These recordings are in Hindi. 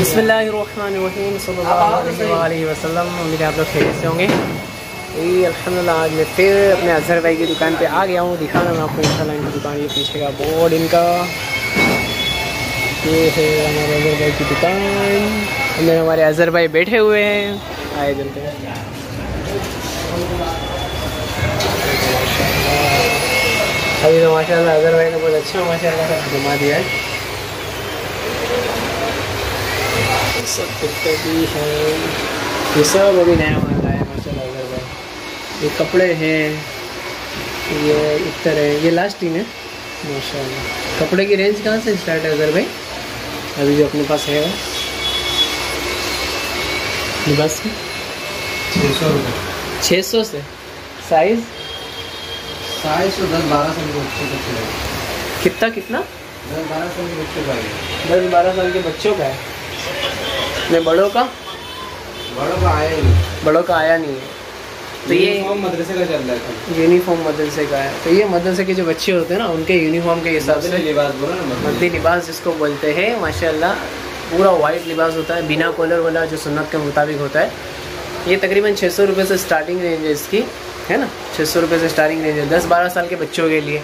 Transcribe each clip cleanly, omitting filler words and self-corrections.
बिस्मिल्लाहिर्रहमानिर्रहीम सल्लल्लाहु अलैहि वसल्लम। उम्मीद है आप लोग खैरियत से होंगे। अल्हम्दुलिल्लाह आज मैं फिर अपने अजहर भाई की दुकान पे आ गया हूँ। दिखाना मैं आपको इंशाल्लाह इनकी दुकान। ये पीछे का बोर्ड इनका, ये है हमारे अजहर भाई की दुकान। अंदर हमारे अजहर भाई बैठे हुए हैं। आए चलते हैं। अभी तो माशाल्लाह अजहर भाई ने बहुत अच्छा माशाल्लाह घुमा दिया है। सब कुत्ते भी हैं, ये सब अभी नया माल आया माशाल्लाह अजहर भाई। ये कपड़े हैं, ये इतर है, ये लास्ट टीम है माशाल्लाह। कपड़े की रेंज कहाँ से स्टार्ट है अजहर भाई? अभी जो अपने पास है वो लिबास की 600 रुपये। 600 से साइज तो 10-12 साल के बच्चों का है। कितना 10-12 साल के बच्चों का है। 10-12 साल के बच्चों का है। मैं बड़ों का आया ही नहीं। बड़ों का आया नहीं है। तो ये मदरसे का चल रहा है। यूनिफॉर्म मदरसे का है। तो ये मदरसे के जो बच्चे होते हैं ना, उनके यूनिफॉर्म के हिसाब से लिबास बोला ना, मद्दी लिबास जिसको बोलते हैं माशाल्लाह। पूरा वाइट लिबास होता है, बिना कॉलर वाला, जो सुन्नत के मुताबिक होता है। ये तकरीबन 600 रुपये से स्टार्टिंग रेंज है इसकी, है ना। 600 रुपये से स्टार्टिंग रेंज है 10-12 साल के बच्चों के लिए।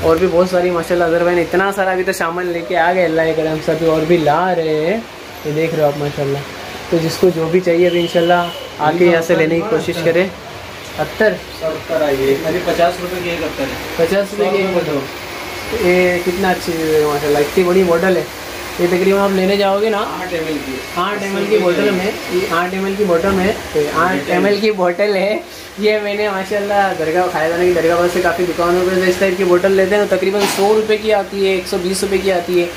और भी बहुत सारी माशाल्लाह अजहर भाई ने इतना सारा अभी तो सामान लेके आ गए, अल्लाह के करम से। अभी और भी ला रहे हैं, ये देख रहे हो आप माशाल्लाह। तो जिसको जो भी चाहिए अभी इंशाल्लाह आके यहाँ से लेने की कोशिश करें। 70 आइए, 50 रुपये की एक 50 रुपये की एक बोतल। ये कितना अच्छी चीज़ है माशाल्लाह, इतनी बड़ी बोतल है। ये तकरीबन आप लेने जाओगे ना 8 ml की बोतल में, ये 8 ml की बोतल में 8 ml की बोतल है। ये मैंने माशाल्लाह दरगाह खाया जाने की दरगाह से काफ़ी दुकानों पर इस टाइप की बोतल लेते हैं। तकरीबन 100 रुपये की आती है, 120 रुपये की आती है,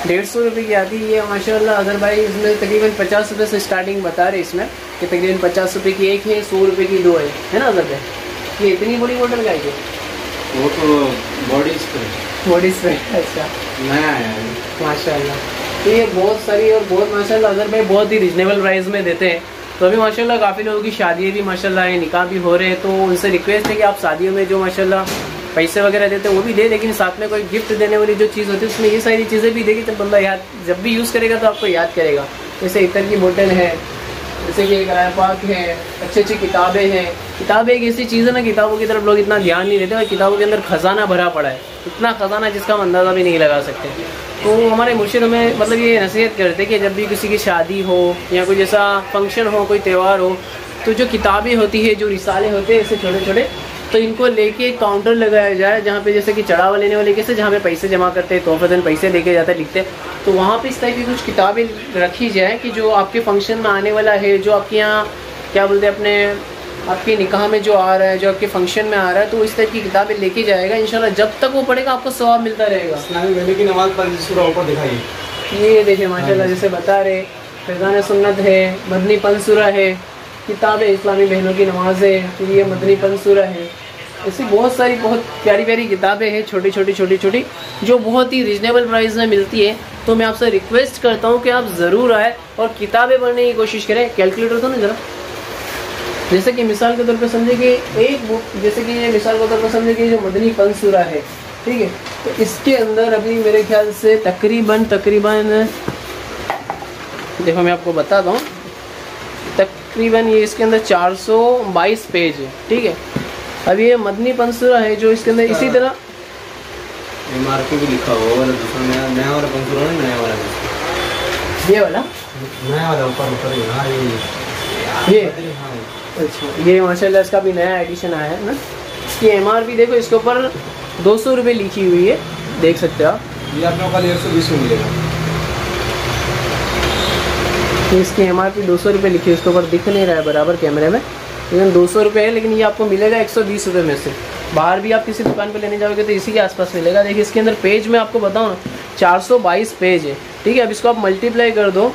150 रुपये की आती है। ये माशाल्लाह अजहर भाई इसमें तकरीबन 50 रुपये से स्टार्टिंग बता रहे इसमें कि तकरीबन 50 रुपये की एक है, 100 रुपये की 2 है ना अजहर भाई। ये इतनी बड़ी बोतल का है, वो तो बॉडी स्प्रे। अच्छा नया आया है माशाल्लाह। तो ये बहुत सारी और बहुत माशाल्लाह अजहर भाई बहुत ही रिजनेबल प्राइस में देते हैं। तो अभी माशाल्लाह काफ़ी लोगों की शादी भी माशाल्लाह है, निकाह भी हो रहे हैं। तो उनसे रिक्वेस्ट है कि आप शादियों में जो माशाल्लाह पैसे वगैरह देते हैं वो भी दे, लेकिन साथ में कोई गिफ्ट देने वाली जो चीज़ होती है उसमें ये सारी चीज़ें भी देगी। तो बंदा याद जब भी यूज़ करेगा तो आपको याद करेगा। जैसे इतर की बोतल है, जैसे कि किराया पाक है, अच्छी अच्छी किताबें हैं। किताबें एक ऐसी चीज़ है ना, किताबों की तरफ लोग इतना ध्यान नहीं देते और किताबों के अंदर खजाना भरा पड़ा है, इतना खजाना जिसका हम अंदाज़ा भी नहीं लगा सकते। तो हमारे मुर्शिद में मतलब ये नसीहत करते हैं कि जब भी किसी की शादी हो या कोई जैसा फंक्शन हो, कोई त्यौहार हो, तो जो किताबें होती है, जो रिसाले होते हैं ऐसे छोटे छोटे, तो इनको लेके एक काउंटर लगाया जाए जहाँ पे जैसे कि चढ़ावा लेने वाले कैसे जहाँ पे पैसे जमा करते हैं, तोहफतन पैसे लेके जाते हैं, लिखते हैं, तो वहाँ पे इस टाइप की कुछ किताबें रखी जाए कि जो आपके फंक्शन में आने वाला है, जो आपके यहाँ क्या बोलते हैं अपने आपके निकाह में जो आ रहा है, जो आपके फंक्शन में आ रहा है, तो इस टाइप की किताबें लेके जाएगा इंशाल्लाह। जब तक वो पढ़ेगा आपको सवाब मिलता रहेगा। इस्लामी महीने की नमाज पर सूरा ऊपर दिखाइए, ये देखिए माशाल्लाह जैसे बता रहे फैज़ान सुन्नत है, मदनी पंसूरा है, किताबें इस्लामी बहनों की नमाज है, फिर ये मदनी पंसूरा है। ऐसी बहुत सारी बहुत प्यारी प्यारी किताबें हैं, छोटी छोटी जो बहुत ही रिजनेबल प्राइस में मिलती है। तो मैं आपसे रिक्वेस्ट करता हूँ कि आप ज़रूर आए और किताबें पढ़ने की कोशिश करें। कैलकुलेटर तो नहीं ज़रा, जैसे कि मिसाल के तौर पे समझे कि एक बुक, जैसे कि ये मिसाल के तौर पर समझे कि जो मदनी पंसूरा है, ठीक है, तो इसके अंदर अभी मेरे ख्याल से तकरीबन देखो मैं आपको बताता हूँ, तकरीबन ये इसके अंदर 422 पेज है, ठीक है। अब ये मदनी पंसूरा है जो इसके अंदर इसी तरह MRP भी लिखा हुआ वाला दूसरा नया वाला पंसूरा है, नया वाला ये वाला नया वाला ऊपर ये अच्छा, ये माशाल्लाह इसका भी नया एडिशन आया है ना। इसकी MRP देखो, इसके ऊपर 200 रुपये लिखी हुई है, देख सकते हो आप। ये आप लोगों का 120 में मिलेगा। तो इसकी MRP 200 रुपये लिखी है, उसके ऊपर दिख नहीं रहा है बराबर कैमरे में, लेकिन 200 रुपये है। लेकिन ये आपको मिलेगा 120 रुपये में से। बाहर भी आप किसी दुकान पे लेने जाओगे तो इसी के आसपास मिलेगा। देखिए इसके अंदर पेज में आपको बताऊँ ना 422 पेज है, ठीक है। अब इसको आप मल्टीप्लाई कर दो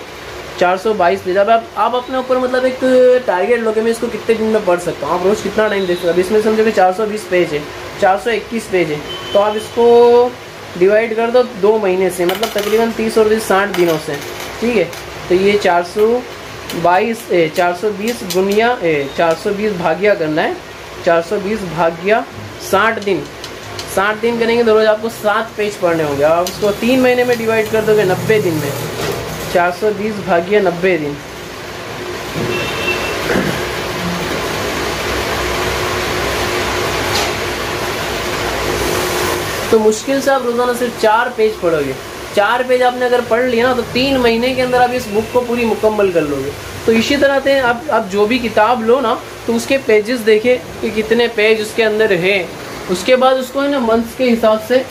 422 पेज। अब आप अपने ऊपर मतलब एक टारगेट लो कि मैं इसको कितने दिन में पढ़ सकता हूँ, आप रोज़ कितना टाइम देख सकते हो। अब इसमें समझो कि 420 पेज है, 421 पेज है, तो आप इसको डिवाइड कर दो 2 महीने से, मतलब तकरीबन 30 और 60 दिनों से, ठीक है। तो ये 420 भाग्या करना है, 420 भाग्या 60 दिन, 60 दिन करेंगे तो रोज़ आपको 7 पेज पढ़ने होंगे। आप उसको 3 महीने में डिवाइड कर दोगे 90 दिन में, 420 भाग्य 90 दिन। तो मुश्किल से आप रोजाना सिर्फ 4 पेज पढ़ोगे। 4 पेज आपने अगर पढ़ लिया ना तो 3 महीने के अंदर आप इस बुक को पूरी मुकम्मल कर लोगे। तो इसी तरह से आप जो भी किताब लो ना तो उसके पेजेस देखे कि कितने पेज उसके अंदर है। उसके बाद उसको है ना मंथ्स के हिसाब से,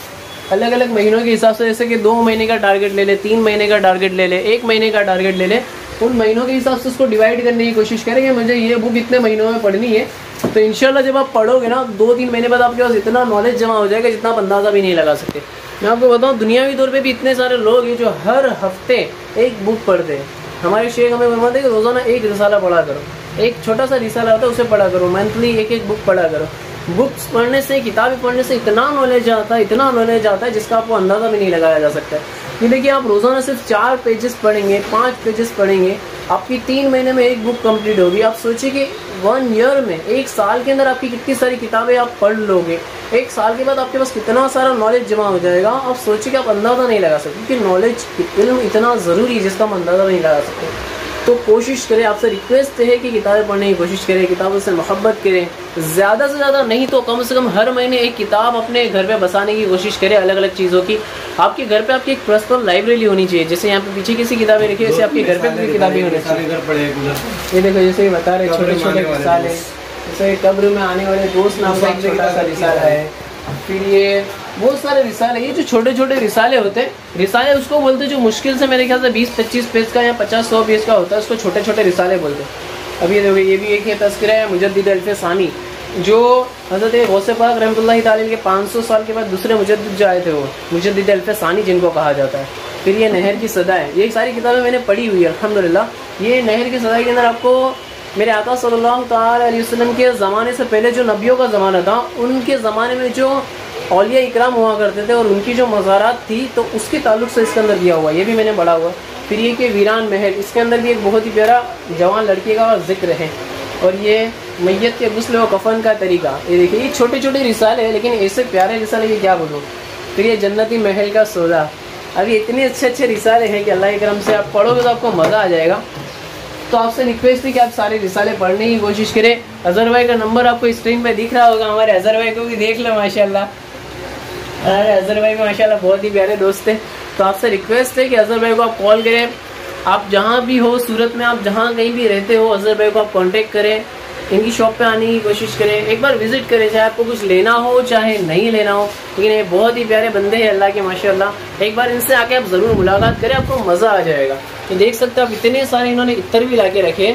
अलग अलग महीनों के हिसाब से, जैसे कि 2 महीने का टारगेट ले ले, 3 महीने का टारगेट ले ले, 1 महीने का टारगेट ले ले, उन महीनों के हिसाब से उसको डिवाइड करने की कोशिश करें कि मुझे ये बुक इतने महीनों में पढ़नी है। तो इंशाल्लाह जब आप पढ़ोगे ना 2-3 महीने बाद आपके पास इतना नॉलेज जमा हो जाएगा जितना आप अंदाज़ा भी नहीं लगा सकते। मैं आपको बताऊं दुनियावी तौर पे भी इतने सारे लोग हैं जो हर हफ्ते एक बुक पढ़ते हैं। हमारे शेख हमें फरमाते हैं कि रोज़ाना एक रिसाला पढ़ा करो, एक छोटा सा रिसाला होता है उसे पढ़ा करो, मंथली एक बुक पढ़ा करो। बुक्स पढ़ने से, किताबें पढ़ने से इतना नॉलेज आता है, इतना नॉलेज आता है जिसका आपको अंदाज़ा भी नहीं लगाया जा सकता है। ये देखिए आप रोज़ाना सिर्फ 4 पेजेस पढ़ेंगे, 5 पेजेस पढ़ेंगे, आपकी 3 महीने में एक बुक कंप्लीट होगी। आप सोचिए कि 1 ईयर में, 1 साल के अंदर आपकी कितनी सारी किताबें आप पढ़ लोगे। 1 साल के बाद आपके पास कितना सारा नॉलेज जमा हो जाएगा। आप सोचिए कि आप अंदाज़ा नहीं लगा सकते कि नॉलेज, इल्म इतना ज़रूरी है जिसका हम अंदाज़ा नहीं लगा सकते। तो कोशिश करें, आपसे रिक्वेस्ट है कि किताबें पढ़ने की कोशिश करें, किताबों से मोहब्बत करें। ज़्यादा से ज़्यादा नहीं तो कम से कम हर महीने एक किताब अपने घर पे बसाने की कोशिश करें, अलग अलग चीज़ों की। आपके घर पे आपकी एक पर्सनल लाइब्रेरी होनी चाहिए। जैसे यहाँ पे पीछे किसी किताबें रखी है, जैसे आपके घर पे भी किताबें होनी चाहिए। ये देखो जैसे बता रहे छोटे छोटे रिसाले, जैसे कब्र में आने वाले दोस्त नाम का एक छोटा सा रिसाला है। फिर ये बहुत सारे रिसाले, ये जो छोटे छोटे रिसाले होते हैं, रिसाले उसको बोलते हैं जो मुश्किल से मेरे ख्याल से 20-25 पेज का या 50-100 पेज का होता है, उसको छोटे छोटे रिसाले बोलते हैं। अब ये देखो ये भी एक तस्करा है मुजद्दिद अल्फ़सानी, जो हज़रत गौसे पाक रहमतुल्लाहि ताला के 500 साल के बाद दूसरे मुजद्दिद जो आए थे, वो मुजद्दिद अल्फ़सानी जिनको कहा जाता है। फिर ये नहर की सदा है, ये सारी किताबें मैंने पढ़ी हुई है अल्हम्दुलिल्लाह। ये नहर की सदा के अंदर आपको मेरे आका सल्लल्लाहु ताला अलैहि वसल्लम के ज़माने से पहले जो नबियों का ज़माना था, उनके ज़माने में जो औलिया इकराम हुआ करते थे और उनकी जो मज़ारात थी, तो उसके ताल्लुक से इसके अंदर दिया हुआ, ये भी मैंने पढ़ा हुआ। फिर ये कि वीरान महल, इसके अंदर भी एक बहुत ही प्यारा जवान लड़के का जिक्र है। और ये मैयत के गुस्ल व कफन का तरीका, ये देखिए ये छोटे छोटे रिसाले हैं, लेकिन ऐसे प्यारे रिसाले की क्या बोलूँ। फिर ये जन्नती महल का सौदा, अभी इतने अच्छे अच्छे रिसाले हैं कि अल्लाह के करम से आप पढ़ोगे तो आपको मज़ा आ जाएगा। तो आपसे रिक्वेस्ट है कि आप सारे रिसाले पढ़ने की कोशिश करें। अजहर भाई का नंबर आपको स्क्रीन पे दिख रहा होगा, हमारे अजहर भाई को भी देख लो माशाल्लाह। अरे अजहर भाई माशाल्लाह बहुत ही प्यारे दोस्त हैं। तो आपसे रिक्वेस्ट है कि अजहर भाई को आप कॉल करें, आप जहाँ भी हो सूरत में, आप जहाँ कहीं भी रहते हो, अजहर भाई को आप कांटेक्ट करें, इनकी शॉप पे आने की कोशिश करें, एक बार विजिट करें, चाहे आपको कुछ लेना हो चाहे नहीं लेना हो। लेकिन ये बहुत ही प्यारे बंदे हैं अल्लाह के माशाल्लाह। एक बार इनसे आके आप ज़रूर मुलाकात करें, आपको मज़ा आ जाएगा। ये देख सकते हैं आप, इतने सारे इन्होंने इत्र भी ला के रखे,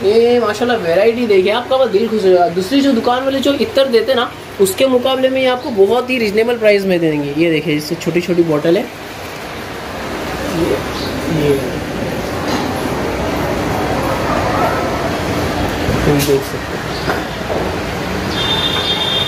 ये माशाल्लाह वैरायटी देखिए, आपका बस दिल खुश हो जाएगा। दूसरी जो दुकान वाले जो इत्र देते ना, उसके मुकाबले में ये आपको बहुत ही रिजनेबल प्राइस में देंगे। ये देखिए इससे छोटी छोटी बॉटल है, ये देख सकते हैं,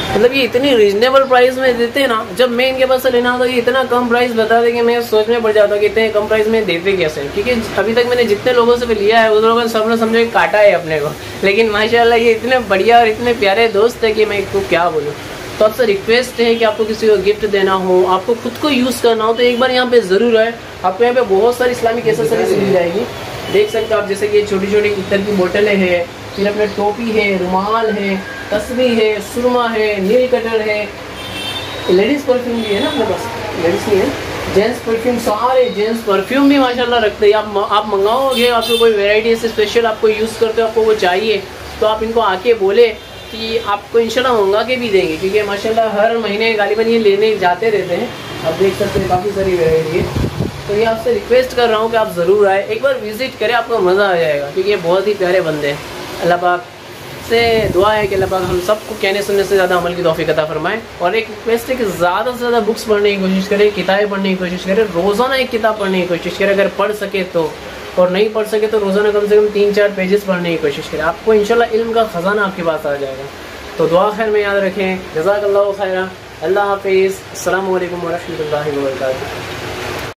मतलब ये इतनी रिजनेबल प्राइस में देते हैं ना। जब मैं इनके पास से लेना होता है ये इतना कम प्राइस बता दें कि मैं सोच में पड़ जाता हूँ कि इतने कम प्राइस में देते कैसे। क्योंकि अभी तक मैंने जितने लोगों से भी लिया है उन लोगों ने सबने समझो काटा है अपने को, लेकिन माशाल्लाह ये इतने बढ़िया और इतने प्यारे दोस्त है कि मैं इसको क्या बोलूँ। तो आपसे रिक्वेस्ट है कि आपको किसी को गिफ्ट देना हो, आपको खुद को यूज़ करना हो, तो एक बार यहाँ पे ज़रूर आए। आपको यहाँ पे बहुत सारी इस्लामिक एसेसरीज मिल जाएगी। देख सकते हो आप, जैसे कि छोटी छोटी इत्र की बोतलें हैं, फिर अपने टोपी है, रुमाल है, तस्बीह है, सुरमा है, नील कटर है, लेडीज़ परफ्यूम भी है ना अपने पास, लेडीज़ नहीं है, जेंट्स परफ्यूम, सारे जेंट्स परफ्यूम भी माशाल्लाह रखते हैं। आप मंगाओगे, आपको कोई वैरायटी ऐसे स्पेशल आपको यूज़ करते हो, आपको वो चाहिए, तो आप इनको आके बोले कि आपको इंशाल्लाह मंगा के भी देंगे। क्योंकि माशाल्लाह हर महीने गालिबन ये लेने जाते रहते हैं। आप देख सकते हैं काफ़ी सारी वैरायटी है। तो ये आपसे रिक्वेस्ट कर रहा हूँ कि आप ज़रूर आए, एक बार विज़िट करें, आपको मज़ा आ जाएगा। क्योंकि ये बहुत ही प्यारे बंदे हैं। अल्लाह पाक से दुआ है कि अल्लाह पाक हम सबको कहने सुनने से ज़्यादा अमल की तौफीक अता फरमाए। और एक रिक्वेस्ट है कि ज़्यादा से ज़्यादा बुक्स पढ़ने की कोशिश करें, किताबें पढ़ने की कोशिश करें, रोज़ाना एक किताब पढ़ने की कोशिश करें अगर पढ़ सके तो, और नहीं पढ़ सके तो रोज़ाना कम से कम 3-4 पेजेस पढ़ने की कोशिश करें। आपको इंशाल्लाह इल्म का ख़जाना आपके पास आ जाएगा। तो दुआ खैर में याद रखें। जज़ाकल्लाहु खैरा। अल्लाह हाफिज़। अस्सलामु अलैकुम व रहमतुल्लाहि व बरकातुहू।